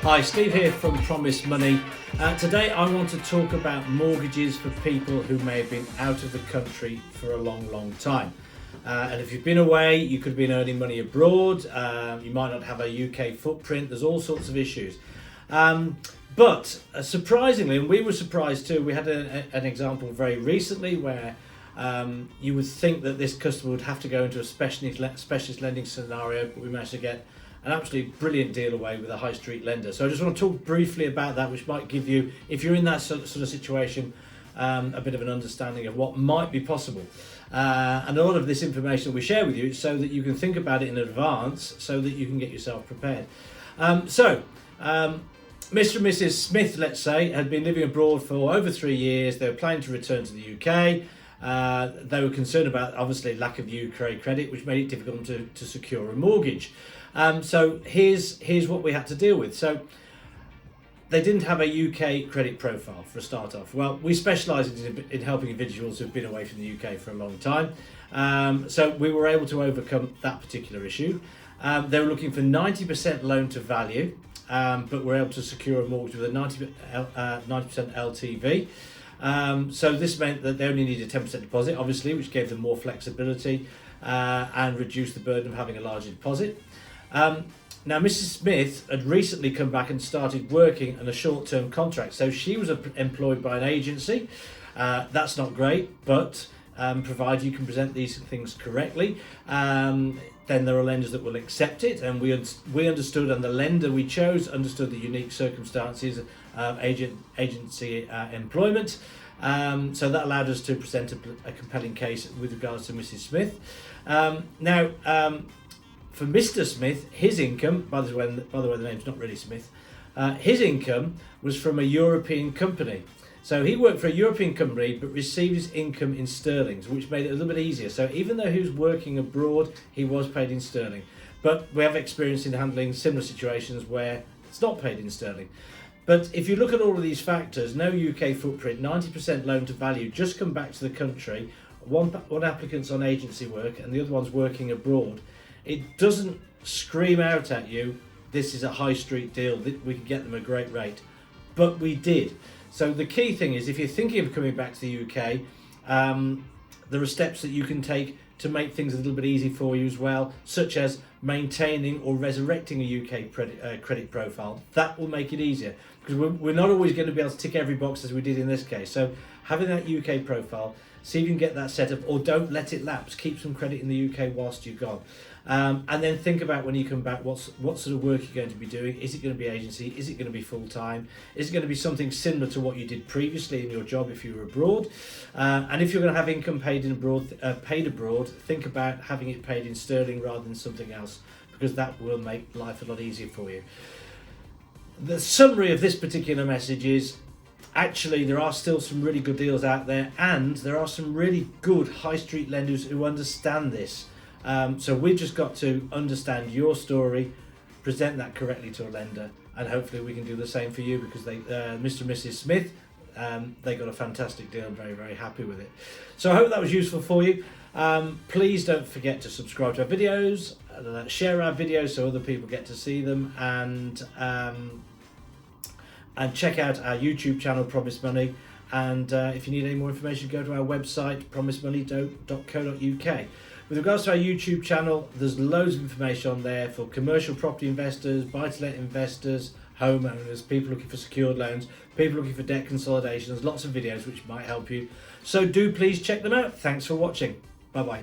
Hi, Steve here from Promise Money. Today I want to talk about mortgages for people who may have been out of the country for a long time. And if you've been away, you could have been earning money abroad, you might not have a UK footprint, there's all sorts of issues. But surprisingly, and we were surprised too, we had an example very recently where you would think that this customer would have to go into a specialist lending scenario, but we managed to get an absolutely brilliant deal away with a high street lender. So I just want to talk briefly about that, which might give you, if you're in that sort of situation, a bit of an understanding of what might be possible. And a lot of this information we share with you so that you can think about it in advance so that you can get yourself prepared. Mr. and Mrs. Smith, let's say, had been living abroad for over 3 years. They were planning to return to the UK. They were concerned about, obviously, lack of UK credit, which made it difficult to secure a mortgage. So here's what we had to deal with. So they didn't have a UK credit profile for a start off. Well, we specialise in helping individuals who've been away from the UK for a long time. So we were able to overcome that particular issue. They were looking for 90% loan to value, but we're able to secure a mortgage with a 90% LTV. So this meant that they only needed a 10% deposit, obviously, which gave them more flexibility and reduced the burden of having a larger deposit. Now, Mrs. Smith had recently come back and started working on a short-term contract. So she was employed by an agency. That's not great, but provided you can present these things correctly, then there are lenders that will accept it. And we understood, and the lender we chose understood the unique circumstances of agency employment. So that allowed us to present a compelling case with regards to Mrs. Smith. For Mr. Smith, his income, by the way, the name's not really Smith, his income was from a European company. So he worked for a European company but received his income in sterling, which made it a little bit easier. So even though he was working abroad, he was paid in sterling. But we have experience in handling similar situations where it's not paid in sterling. But if you look at all of these factors, no UK footprint, 90% loan to value, just come back to the country, one applicant's on agency work and the other one's working abroad, it doesn't scream out at you, this is a high street deal, we can get them a great rate. But we did. So the key thing is, if you're thinking of coming back to the UK, there are steps that you can take to make things a little bit easy for you as well, such as maintaining or resurrecting a UK credit profile. That will make it easier, because we're not always going to be able to tick every box as we did in this case. So having that UK profile, see if you can get that set up, or don't let it lapse. Keep some credit in the UK whilst you're gone. And then think about when you come back, what sort of work you're going to be doing. Is it going to be agency? Is it going to be full-time? Is it going to be something similar to what you did previously in your job if you were abroad? And if you're going to have income paid abroad, think about having it paid in sterling rather than something else, because that will make life a lot easier for you. The summary of this particular message is, actually, there are still some really good deals out there, and there are some really good high street lenders who understand this. So we've just got to understand your story, present that correctly to a lender, and hopefully we can do the same for you, because Mr. and Mrs. Smith, they got a fantastic deal. I'm very happy with it. So I hope that was useful for you. Please don't forget to subscribe to our videos, share our videos so other people get to see them, and check out our YouTube channel, Promise Money. And if you need any more information, go to our website, promisemoney.co.uk. With regards to our YouTube channel, there's loads of information on there for commercial property investors, buy-to-let investors, homeowners, people looking for secured loans, people looking for debt consolidation. There's lots of videos which might help you. So do please check them out. Thanks for watching. Bye-bye.